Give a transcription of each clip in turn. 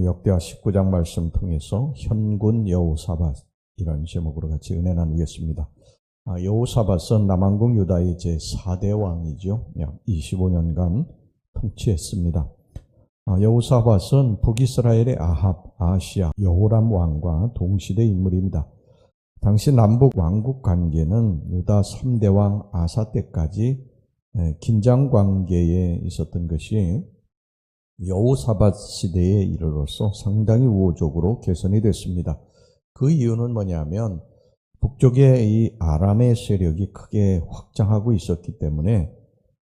역대하 19장 말씀 통해서 현군 여호사밧 이런 제목으로 같이 은혜 나누겠습니다. 여호사밧은 남왕국 유다의 제4대 왕이죠. 약 25년간 통치했습니다. 여호사밧은 북이스라엘의 아합, 아하시야, 여호람 왕과 동시대 인물입니다. 당시 남북 왕국 관계는 유다 3대 왕 아사 때까지 긴장 관계에 있었던 것이 여호사밧 시대에 이르러서 상당히 우호적으로 개선이 됐습니다. 그 이유는 뭐냐면 북쪽에 이 아람의 세력이 크게 확장하고 있었기 때문에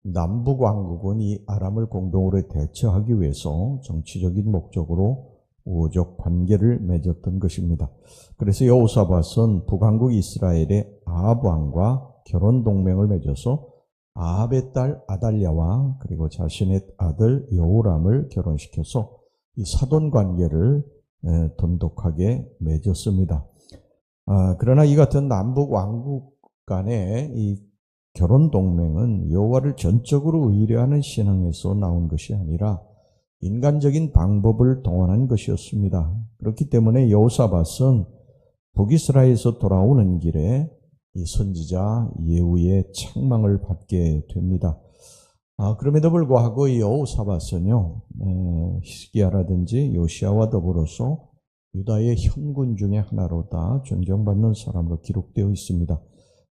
남북 왕국은 이 아람을 공동으로 대처하기 위해서 정치적인 목적으로 우호적 관계를 맺었던 것입니다. 그래서 여호사밧은 북왕국 이스라엘의 아합 왕과 결혼 동맹을 맺어서 아합의 딸 아달랴와 그리고 자신의 아들 여호람을 결혼시켜서 이 사돈 관계를 돈독하게 맺었습니다. 그러나 이 같은 남북 왕국 간의 이 결혼 동맹은 여호와를 전적으로 의뢰하는 신앙에서 나온 것이 아니라 인간적인 방법을 동원한 것이었습니다. 그렇기 때문에 여호사밧은 북이스라엘에서 돌아오는 길에 이 선지자 예후의 책망을 받게 됩니다. 그럼에도 불구하고 이 여호사밧은요, 히스기야라든지 요시야와 더불어서 유다의 현군 중에 하나로 다 존경받는 사람으로 기록되어 있습니다.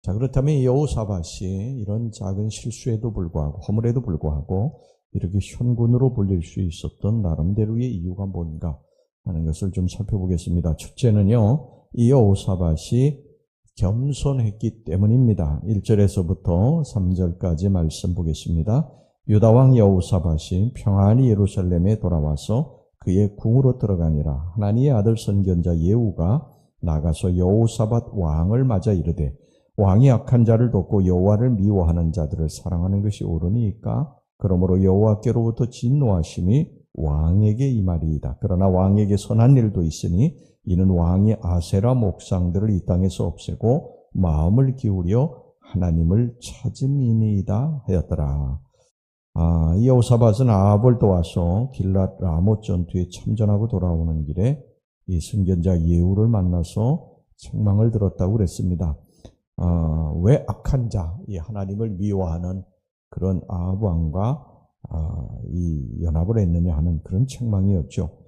자, 그렇다면 이 여호사밧이 이런 작은 실수에도 불구하고, 허물에도 불구하고 이렇게 현군으로 불릴 수 있었던 나름대로의 이유가 뭔가 하는 것을 좀 살펴보겠습니다. 첫째는요, 이 여호사밧이 겸손했기 때문입니다. 1절에서부터 3절까지 말씀 보겠습니다. 유다왕 여호사밧이 평안히 예루살렘에 돌아와서 그의 궁으로 들어가니라. 하나님의 아들 선견자 예후가 나가서 여호사밧 왕을 맞아 이르되 왕이 악한 자를 돕고 여호와를 미워하는 자들을 사랑하는 것이 옳으니까 그러므로 여호와께로부터 진노하심이 왕에게 임하리이다. 그러나 왕에게 선한 일도 있으니 이는 왕이 아세라 목상들을 이 땅에서 없애고 마음을 기울여 하나님을 찾음이니이다 하였더라. 이 여호사밧은 아합을 도와서 길랏 라못 전투에 참전하고 돌아오는 길에 이 선견자 예후를 만나서 책망을 들었다고 그랬습니다. 왜 악한 자, 이 하나님을 미워하는 그런 아합 왕과 이 연합을 했느냐 하는 그런 책망이었죠.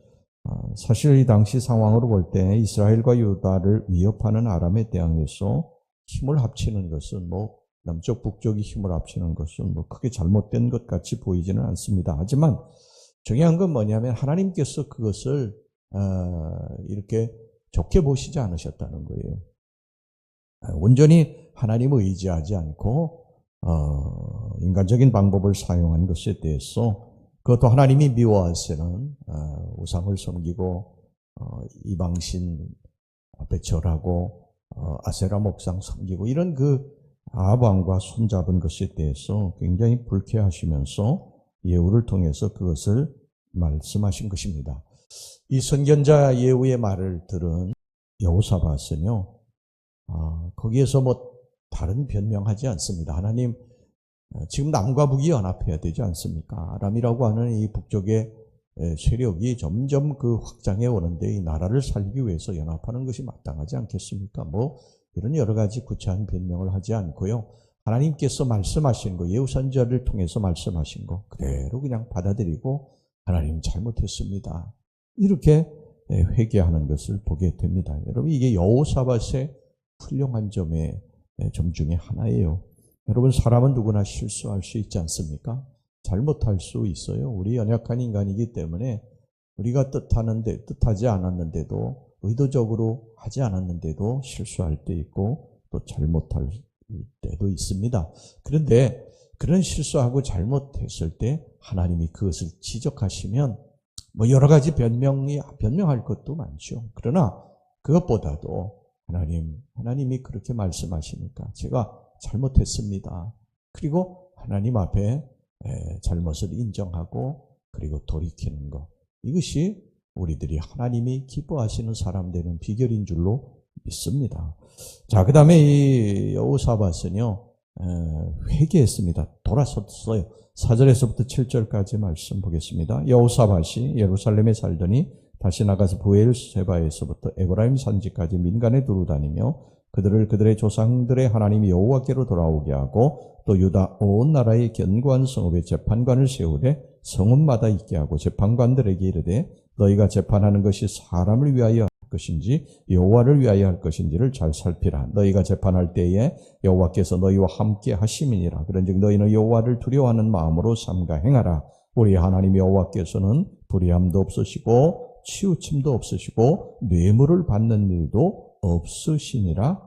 사실 이 당시 상황으로 볼 때 이스라엘과 유다를 위협하는 아람에 대항해서 힘을 합치는 것은 남쪽 북쪽이 힘을 합치는 것은 크게 잘못된 것 같이 보이지는 않습니다. 하지만 중요한 건 뭐냐면 하나님께서 그것을 이렇게 좋게 보시지 않으셨다는 거예요. 온전히 하나님을 의지하지 않고 인간적인 방법을 사용한 것에 대해서 그것도 하나님이 미워하시는 우상을 섬기고 이방신 앞에 절하고 아세라 목상 섬기고 이런 그 아합 왕과 손잡은 것에 대해서 굉장히 불쾌하시면서 예후를 통해서 그것을 말씀하신 것입니다. 이 선견자 예후의 말을 들은 여호사밧은요, 거기에서 다른 변명하지 않습니다. 하나님, 지금 남과 북이 연합해야 되지 않습니까? 아람이라고 하는 이 북쪽의 세력이 점점 그 확장해 오는데 이 나라를 살기 위해서 연합하는 것이 마땅하지 않겠습니까? 이런 여러 가지 구체한 변명을 하지 않고요. 하나님께서 말씀하신 거, 예후 선지자를 통해서 말씀하신 거 그대로 그냥 받아들이고 하나님 잘못했습니다. 이렇게 회개하는 것을 보게 됩니다. 여러분, 이게 여호사밧의 훌륭한 점 중에 하나예요. 여러분, 사람은 누구나 실수할 수 있지 않습니까? 잘못할 수 있어요. 우리 연약한 인간이기 때문에 우리가 뜻하지 않았는데도 의도적으로 하지 않았는데도 실수할 때 있고 또 잘못할 때도 있습니다. 그런데 그런 실수하고 잘못했을 때 하나님이 그것을 지적하시면 여러 가지 변명할 것도 많죠. 그러나 그것보다도 하나님이 그렇게 말씀하시니까 제가 잘못했습니다. 그리고 하나님 앞에 잘못을 인정하고 그리고 돌이키는 것. 이것이 우리들이 하나님이 기뻐하시는 사람 되는 비결인 줄로 믿습니다. 자, 그 다음에 이 여호사밧은요, 회개했습니다. 돌아섰어요. 4절에서부터 7절까지 말씀 보겠습니다. 여호사밧이 예루살렘에 살더니 다시 나가서 부엘세바에서부터 에브라임 산지까지 민간에 두루 다니며 그들을 그들의 조상들의 하나님 여호와께로 돌아오게 하고 또 유다 온 나라의 견고한 성읍에 재판관을 세우되 성읍마다 있게 하고 재판관들에게 이르되 너희가 재판하는 것이 사람을 위하여 할 것인지 여호와를 위하여 할 것인지를 잘 살피라. 너희가 재판할 때에 여호와께서 너희와 함께 하심이니라. 그런즉 너희는 여호와를 두려워하는 마음으로 삼가 행하라. 우리 하나님 여호와께서는 불의함도 없으시고 치우침도 없으시고 뇌물을 받는 일도 없으시니라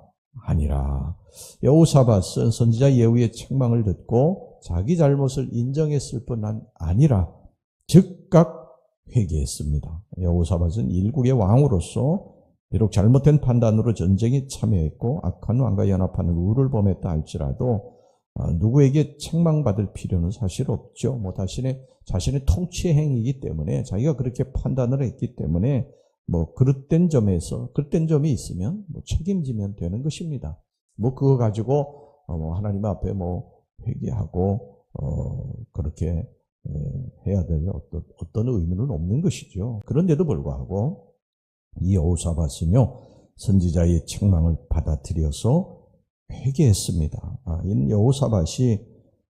하니라. 여호사밧은 선지자 예후의 책망을 듣고 자기 잘못을 인정했을 뿐 아니라 즉각 회개했습니다. 여호사밧은 일국의 왕으로서 비록 잘못된 판단으로 전쟁에 참여했고 악한 왕과 연합하는 우를 범했다 할지라도 누구에게 책망받을 필요는 사실 없죠. 자신의 통치 행위이기 때문에 자기가 그렇게 판단을 했기 때문에 그릇된 점이 있으면 책임지면 되는 것입니다. 그거 가지고 하나님 앞에 회개하고 그렇게 해야 될 어떤 의무는 없는 것이죠. 그런데도 불구하고 이 여호사밧은요 선지자의 책망을 받아들여서 회개했습니다. 이 여호사밧이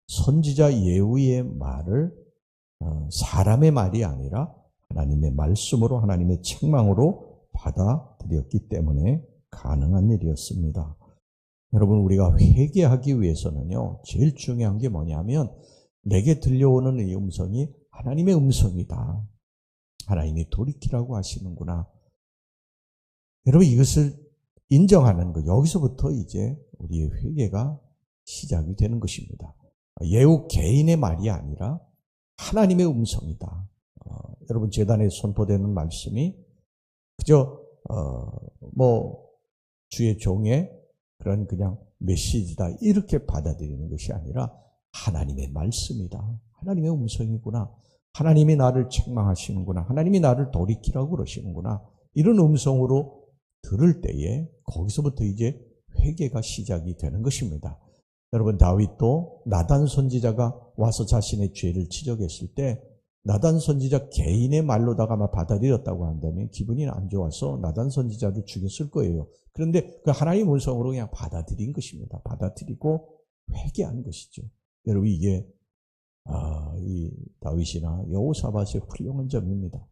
선지자 예후의 말을 사람의 말이 아니라 하나님의 말씀으로 하나님의 책망으로 받아들였기 때문에 가능한 일이었습니다. 여러분 우리가 회개하기 위해서는요 제일 중요한 게 뭐냐면 내게 들려오는 이 음성이 하나님의 음성이다. 하나님이 돌이키라고 하시는구나. 여러분 이것을 인정하는 것, 여기서부터 이제 우리의 회개가 시작이 되는 것입니다. 예후 개인의 말이 아니라 하나님의 음성이다. 여러분 제단에 선포되는 말씀이 그저 주의 종의 그런 그냥 메시지다 이렇게 받아들이는 것이 아니라 하나님의 말씀이다. 하나님의 음성이구나. 하나님이 나를 책망하시는구나. 하나님이 나를 돌이키라고 그러시는구나. 이런 음성으로 들을 때에 거기서부터 이제 회개가 시작이 되는 것입니다. 여러분 다윗도 나단 선지자가 와서 자신의 죄를 지적했을 때 나단 선지자 개인의 말로다가 받아들였다고 한다면 기분이 안 좋아서 나단 선지자를 죽였을 거예요. 그런데 그 하나님의 음성으로 그냥 받아들인 것입니다. 받아들이고 회개한 것이죠. 여러분 이게 이 다윗이나 여호사밧의 훌륭한 점입니다.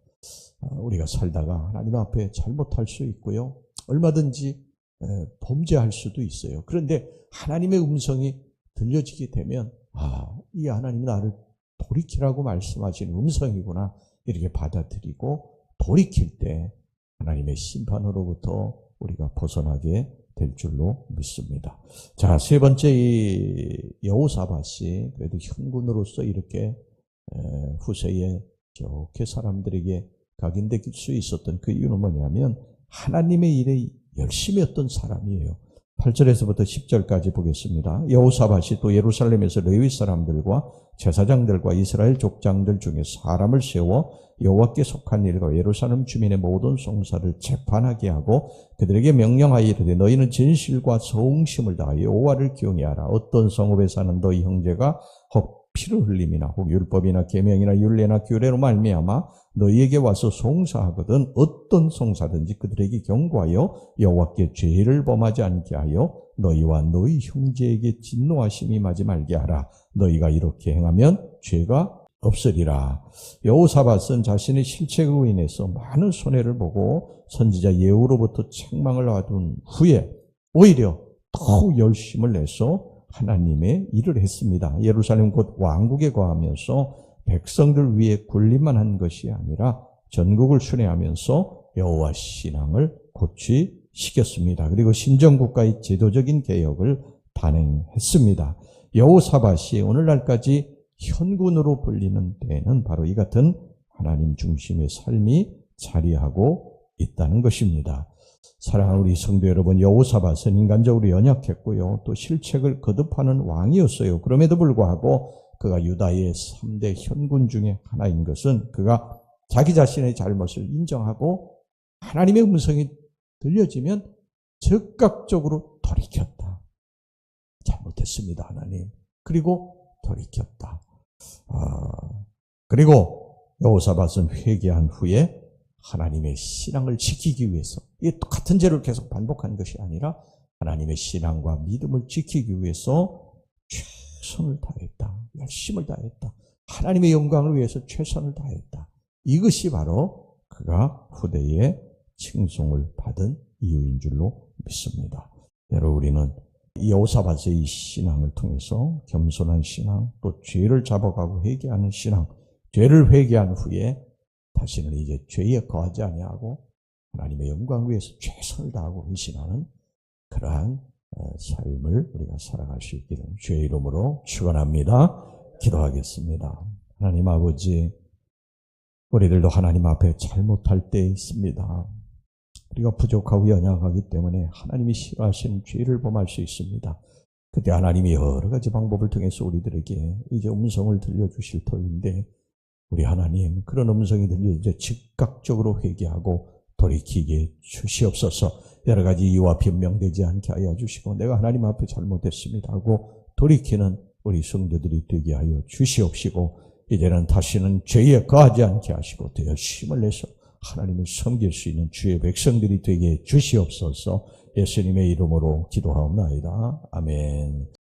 우리가 살다가 하나님 앞에 잘못할 수 있고요. 얼마든지 범죄할 수도 있어요. 그런데 하나님의 음성이 들려지게 되면 이 하나님이 나를 돌이키라고 말씀하시는 음성이구나 이렇게 받아들이고 돌이킬 때 하나님의 심판으로부터 우리가 벗어나게 될 줄로 믿습니다. 자, 세 번째 이 여호사밧이 그래도 형군으로서 이렇게 후세에 좋게 사람들에게 각인될 수 있었던 그 이유는 뭐냐면 하나님의 일에 열심히 했던 사람이에요. 8절에서부터 10절까지 보겠습니다. 여호사밧이 또 예루살렘에서 레위 사람들과 제사장들과 이스라엘 족장들 중에 사람을 세워 여호와께 속한 일과 예루살렘 주민의 모든 송사를 재판하게 하고 그들에게 명령하여 이르되 너희는 진실과 성심을 다하여 여호와를 경외하라. 어떤 성읍에 사는 너희 형제가 혹 피를 흘림이나 혹 율법이나 계명이나 율례나 규례로 말미암아 너희에게 와서 송사하거든 어떤 송사든지 그들에게 경고하여 여호와께 죄를 범하지 않게 하여 너희와 너희 형제에게 진노하심이 임하지 말게 하라. 너희가 이렇게 행하면 죄가 없으리라. 여호사밧은 자신의 실책으로 인해서 많은 손해를 보고 선지자 예후로부터 책망을 받은 후에 오히려 더 열심을 내서 하나님의 일을 했습니다. 예루살렘 곧 왕국에 거하면서 백성들 위에 군림만 한 것이 아니라 전국을 순회하면서 여호와 신앙을 고취시켰습니다. 그리고 신정국가의 제도적인 개혁을 단행했습니다. 여호사밧이 오늘날까지 현군으로 불리는 데에는 바로 이 같은 하나님 중심의 삶이 자리하고 있다는 것입니다. 사랑하는 우리 성도 여러분, 여호사밧은 인간적으로 연약했고요. 또 실책을 거듭하는 왕이었어요. 그럼에도 불구하고 그가 유다의 3대 현군 중에 하나인 것은 그가 자기 자신의 잘못을 인정하고 하나님의 음성이 들려지면 즉각적으로 돌이켰다. 잘못했습니다, 하나님. 그리고 돌이켰다. 그리고 여호사밧은 회개한 후에 하나님의 신앙을 지키기 위해서, 이 똑같은 죄를 계속 반복하는 것이 아니라 하나님의 신앙과 믿음을 지키기 위해서 최선을 다했다. 열심을 다했다. 하나님의 영광을 위해서 최선을 다했다. 이것이 바로 그가 후대에 칭송을 받은 이유인 줄로 믿습니다. 여러분, 우리는 여호사밧의 이 신앙을 통해서 겸손한 신앙, 또 죄를 잡아가고 회개하는 신앙, 죄를 회개한 후에 다시는 이제 죄에 거하지 아니하고 하나님의 영광을 위해서 최선을 다하고 헌신하는 그러한 삶을 우리가 살아갈 수 있기를 주의 이름으로 축원합니다. 기도하겠습니다. 하나님 아버지, 우리들도 하나님 앞에 잘못할 때 있습니다. 우리가 부족하고 연약하기 때문에 하나님이 싫어하시는 죄를 범할 수 있습니다. 그때 하나님이 여러 가지 방법을 통해서 우리들에게 이제 음성을 들려주실 터인데, 우리 하나님, 그런 음성이 들려 이제 즉각적으로 회개하고 돌이키게 주시옵소서. 여러 가지 이유와 변명되지 않게 하여 주시고, 내가 하나님 앞에 잘못했습니다 하고 돌이키는 우리 성도들이 되게 하여 주시옵시고, 이제는 다시는 죄에 거하지 않게 하시고 더 열심을 내서 하나님을 섬길 수 있는 주의 백성들이 되게 주시옵소서. 예수님의 이름으로 기도하옵나이다. 아멘.